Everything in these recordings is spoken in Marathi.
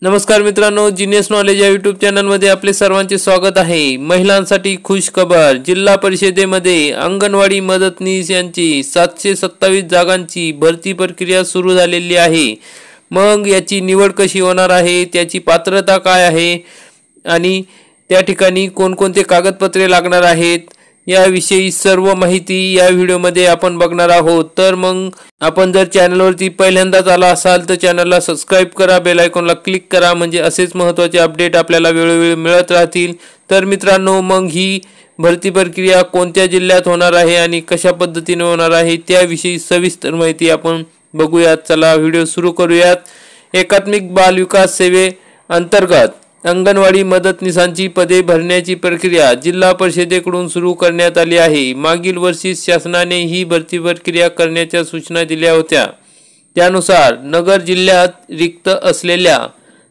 नमस्कार मित्रांनो, जीनियस नॉलेज या यूट्यूब चॅनलमध्ये आपले सर्वांचे स्वागत आहे। महिलांसाठी खुश खबर। जिल्हा परिषदेमध्ये अंगणवाडी मदतनीस यांची 727 जागांची भरती प्रक्रिया सुरू झालेली आहे। मग याची निवड कशी होणार आहे, त्याची पात्रता काय आहे आणि त्या ठिकाणी कोणकोणते कागदपत्रे लागणार आहेत याविषयी सर्व माहिती या व्हिडिओमध्ये आपण बघणार आहोत। तर मग आपण जर चॅनलवरती पहिल्यांदाच आला असाल तर चॅनलला सबस्क्राइब करा, बेल आयकॉनला क्लिक करा, म्हणजे असेच महत्त्वाचे अपडेट आपल्याला वेळोवेळी मिळत राहतील। तर मित्रांनो, मग ही भरती प्रक्रिया कोणत्या जिल्ह्यात होणार आहे आणि कशा पद्धतीने होणार आहे त्याविषयी सविस्तर माहिती आपण बघूयात। चला व्हिडिओ सुरू करूयात। एकात्मिक बाल विकास सेवे अंतर्गत अंगणवाडी मदतनीसांची पदे भरण्याची प्रक्रिया जिल्हा परिषदेकडून सुरू करण्यात आली आहे। मागील वर्षी शासनाने ही भरती प्रक्रिया करण्याच्या सूचना दिल्या होत्या। त्यानुसार नगर जिल्ह्यात रिक्त असलेल्या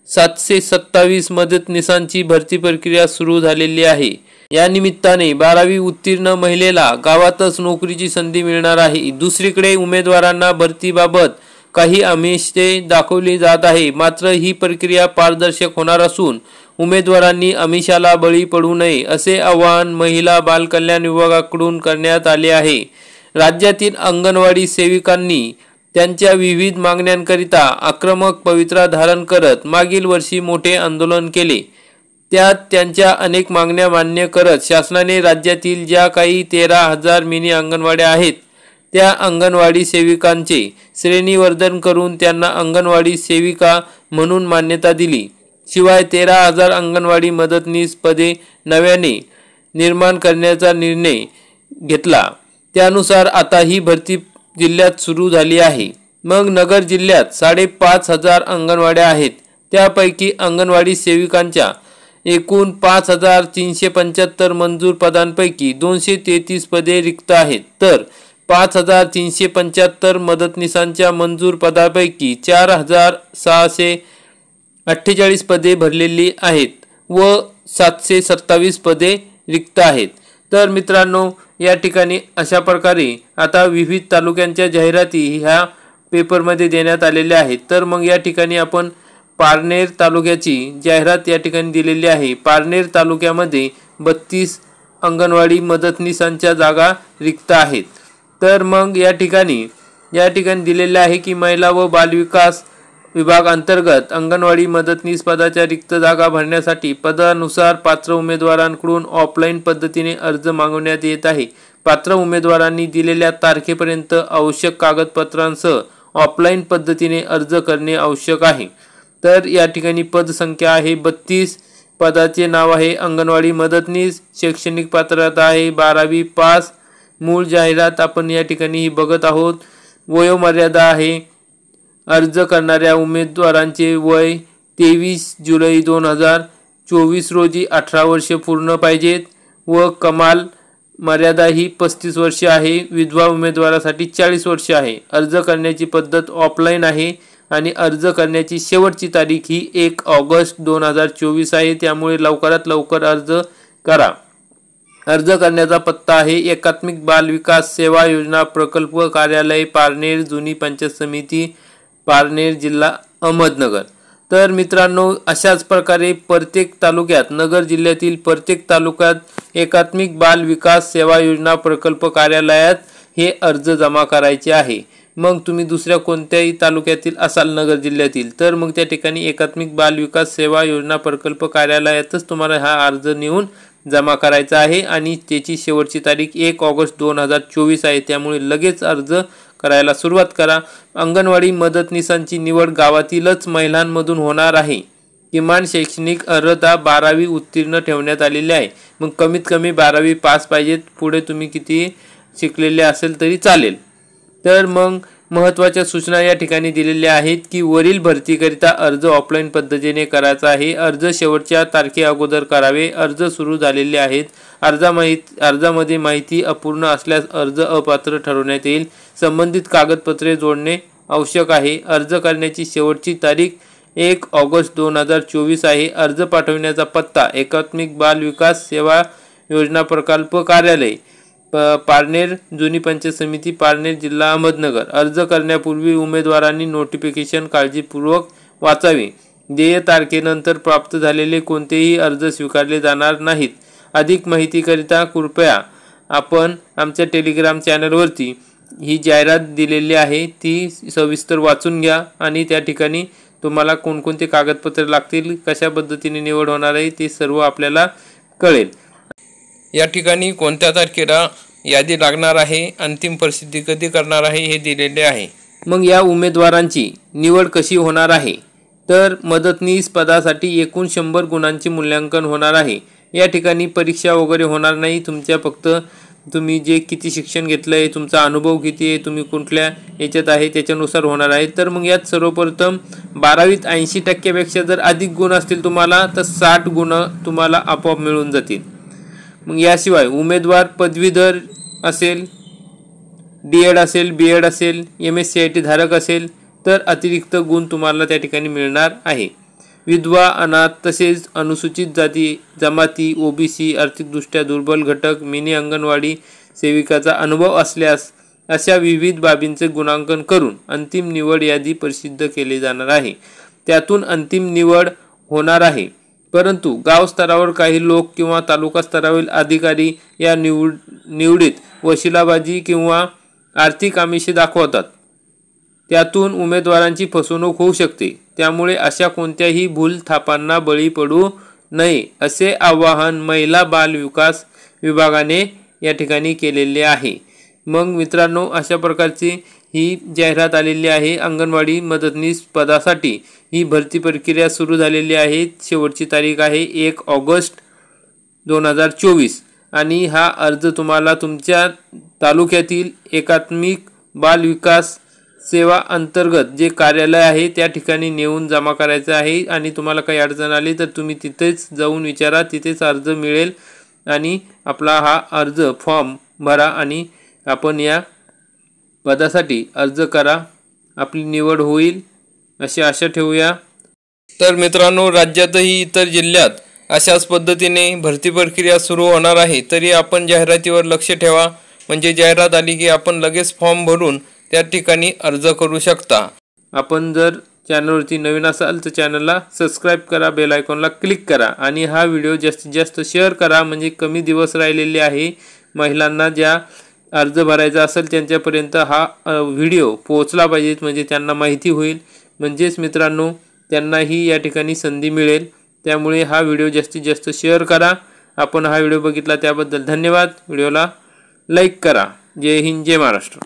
727 मदतनीसांची भरती प्रक्रिया सुरू झालेली आहे। या निमित्ताने 12वी उत्तीर्ण महिलेला गावातच नोकरीची संधी मिळणार आहे। दुसरीकडे उमेदवारांना भरतीबाबत काही आमिषे दाखवली जात आहे, मात्र ही प्रक्रिया पारदर्शक होणार असून उमेदवारांनी आमिषाला बळी पडू नये असे आवाहन महिला बाल कल्याण विभागाकडून करण्यात आले आहे। राज्यातील अंगणवाडी सेविकांनी त्यांच्या विविध मागण्यांकरिता आक्रमक पवित्रा धारण करत मागील वर्षी मोठे आंदोलन केले। त्यात त्यांच्या अनेक मागण्या मान्य करत शासनाने राज्यातील ज्या काही 13,000 मिनी अंगणवाड्या आहेत त्या अंगणवाडी सेविकांचे श्रेणीवर्धन करून त्यांना अंगणवाडी सेविका म्हणून मान्यता दिली। शिवाय 13,000 अंगणवाडी मदतनीस पदे नव्याने निर्माण करण्याचा निर्णय घेतला। त्यानुसार आता ही भरती जिल्ह्यात सुरू झाली आहे। मग नगर जिल्ह्यात 5,500 अंगणवाड्या आहेत। त्यापैकी अंगणवाडी सेविकांच्या एकूण 5,375 मंजूर पदांपैकी 233 पदे रिक्त आहेत, तर 5,375 मदतनीसांच्या मंजूर पदापैकी 4,648 पदे भरलेली आहेत व 727 पदे रिक्त आहेत। तर मित्रांनो, या ठिकाणी अशा प्रकारे आता विविध तालुक्यांच्या जाहिराती ह्या पेपरमध्ये देण्यात आलेल्या आहेत। तर मग या ठिकाणी आपण पारनेर तालुक्याची जाहिरात या ठिकाणी दिलेली आहे। पारनेर तालुक्यामध्ये 32 अंगणवाडी मदतनीसांच्या जागा रिक्त आहेत। तर मग या ठिकाणी दिलेले आहे की महिला व बालविकास विभाग अंतर्गत अंगणवाडी मदतनीस पदाच्या रिक्त जागा भरण्यासाठी पदानुसार पात्र उमेदवारांकडून ऑफलाईन पद्धतीने अर्ज मागवण्यात येत आहे। पात्र उमेदवारांनी दिलेल्या तारखेपर्यंत आवश्यक कागदपत्रांसह ऑफलाईन पद्धतीने अर्ज करणे आवश्यक आहे। तर या ठिकाणी पदसंख्या आहे 32, पदाचे नाव आहे अंगणवाडी मदतनीस, शैक्षणिक पात्रता आहे 12वी पास। मूळ जाहिरात आपण या ठिकाणी बघत आहोत। वयोमर्यादा आहे, अर्ज करणाऱ्या उमेदवारांचे वय 23 जुलै 2024 रोजी 18 वर्षे पूर्ण पाहिजेत व कमाल मर्यादा ही 35 वर्षे आहे। विधवा उमेदवारासाठी 40 वर्षे आहे। अर्ज करण्याची पद्धत ऑफलाईन आहे आणि अर्ज करण्याची शेवटची तारीख ही 1 ऑगस्ट 2024 आहे। त्यामुळे लवकरात लवकर अर्ज करा। अर्ज करण्याचा पत्ता आहे एकात्मिक बाल विकास सेवा योजना प्रकल्प कार्यालय, पारनेर, जुनी पंचायत समिती, पारनेर, जिल्हा अहमदनगर। तर मित्रांनो, अशाच प्रकारे प्रत्येक तालुक्यात, नगर जिल्ह्यातील प्रत्येक तालुक्यात एकात्मिक बाल विकास सेवा योजना प्रकल्प कार्यालयात हे अर्ज जमा करायचे आहे। मग तुम्ही दुसऱ्या कोणत्याही तालुक्यातील असाल नगर जिल्ह्यातील, तर मग त्या ठिकाणी एकात्मिक बाल विकास सेवा योजना प्रकल्प कार्यालयातच तुम्हाला हा अर्ज नेऊन जमा करायचा आहे आणि त्याची शेवटची तारीख 1 ऑगस्ट 2024 आहे। त्यामुळे लगेच अर्ज करायला सुरुवात करा। अंगणवाडी मदतनीसांची निवड गावातीलच महिलांमधून होणार आहे। किमान शैक्षणिक अर्हता 12वी उत्तीर्ण ठेवण्यात आलेली आहे। मग कमीत कमी 12वी पास पाहिजेत, पुढे तुम्ही किती शिकलेले असेल तरी चालेल। तर मग महत्त्वाच्या सूचना या ठिकाणी दिलेल्या आहेत की वरील भरतीकरिता अर्ज ऑफलाईन पद्धतीने करायचा आहे। अर्ज शेवटच्या तारखे अगोदर करावे। अर्ज सुरू झालेले आहेत। अर्जामध्ये माहिती अपूर्ण असल्यास अर्ज अपात्र ठरवण्यात येईल। संबंधित कागदपत्रे जोडणे आवश्यक आहे। अर्ज करण्याची शेवटची तारीख 1 ऑगस्ट 2024 आहे। अर्ज पाठविण्याचा पत्ता एकात्मिक बाल विकास सेवा योजना प्रकल्प कार्यालय, पारनेर, जुनी पंचायत समिती, पारनेर, जिल्हा अहमदनगर। अर्ज करण्यापूर्वी उमेदवारांनी नोटिफिकेशन काळजीपूर्वक वाचावे। देय तारखेनंतर प्राप्त झालेले कोणतेही अर्ज स्वीकारले जाणार नाहीत। अधिक माहितीकरिता कृपया आपण आमच्या टेलिग्राम चॅनलवरती ही जाहिरात दिलेली आहे, ती सविस्तर वाचून घ्या आणि त्या ठिकाणी तुम्हाला कोणकोणते कागदपत्रे लागतील, कशा पद्धतीने निवड होणार आहे ते सर्व आपल्याला कळेल। या ठिकाणी कोणत्या तारखेला यादी लागणार आहे, अंतिम प्रसिद्धी कधी करणार आहे हे दिलेले आहे। मग या उमेदवारांची निवड कशी होणार आहे, तर मदतनीस पदासाठी एकूण 100 गुणांचे मूल्यांकन होणार आहे। या ठिकाणी परीक्षा वगैरे होणार नाही, तुमच्या फक्त तुम्ही जे किती शिक्षण घेतलं आहे, तुमचा अनुभव किती आहे, तुम्ही कुठल्या याच्यात आहे त्याच्यानुसार होणार आहे। तर मग यात सर्वप्रथम 12वीत 80% जर अधिक गुण असतील तुम्हाला तर 60 गुण तुम्हाला आपोआप मिळून जातील। मग याशिवाय उमेदवार पदवीधर असेल, DED असेल, BED असेल, MSCIT धारक असेल तर अतिरिक्त गुण तुम्हाला त्या ठिकाणी मिळणार आहे। विधवा, अनाथ तसेच अनुसूचित जाती जमाती, OBC, आर्थिकदृष्ट्या दुर्बल घटक, मिनी अंगणवाडी सेविकाचा अनुभव असल्यास अशा विविध बाबींचे गुणांकन करून अंतिम निवड यादी प्रसिद्ध केली जाणार आहे। त्यातून अंतिम निवड होणार आहे, परंतु गाव स्तरावर काही लोक किंवा तालुका स्तरावरील अधिकारी या निवडीत वशिलाबाजी किंवा आर्थिक आमिषे दाखवतात, त्यातून उमेदवारांची फसवणूक होऊ शकते। त्यामुळे अशा कोणत्याही भूलथापांना बळी पडू नये असे आवाहन महिला बाल विकास विभागाने या ठिकाणी केलेले आहे। मग मित्रांनो, अशा प्रकारची ही जाहिरात आलेली आहे। अंगणवाडी मदतनीस पदासाठी ही भरती प्रक्रिया सुरू झालेली आहे। शेवटची तारीख आहे 1 ऑगस्ट 2024 आणि हा अर्ज तुम्हाला तुमच्या तालुक्यातील एकात्मिक बाल विकास सेवा अंतर्गत जे कार्यालय आहे त्या ठिकाणी नेऊन जमा करायचं आहे। आणि तुम्हाला काही अडचण आली तर तुम्ही तिथेच जाऊन विचारा, तिथेच अर्ज मिळेल आणि आपला हा अर्ज फॉर्म भरा आणि आपण या पदासाठी अर्ज करा, आपली निवड होईल अशी आशा ठेवूया। तर मित्रांनो, राज्यातही इतर जिल्ह्यात अशाच पद्धतीने भरती प्रक्रिया सुरू होणार आहे, तरी आपण जाहिरातीवर लक्ष ठेवा, म्हणजे जाहिरात आली की आपण लगेच फॉर्म भरून त्या ठिकाणी अर्ज करू शकता। आपण जर चॅनलवरती नवीन असाल तर चॅनलला सबस्क्राईब करा, बेल आयकॉनला क्लिक करा आणि हा व्हिडिओ जास्तीत जास्त शेअर करा, म्हणजे कमी दिवस राहिलेले आहे, महिलांना ज्या अर्ज भरायचा असेल त्यांच्यापर्यंत हा व्हिडिओ पोहोचला पाहिजे, म्हणजे त्यांना माहिती होईल, म्हणजेच मित्रांनो त्यांनाही या ठिकाणी संधी मिळेल। त्यामुळे हा व्हिडिओ जास्तीत जास्त शेअर करा। आपण हा व्हिडिओ बघितला त्याबद्दल धन्यवाद। व्हिडिओला लाईक करा। जय हिंद, जय महाराष्ट्र।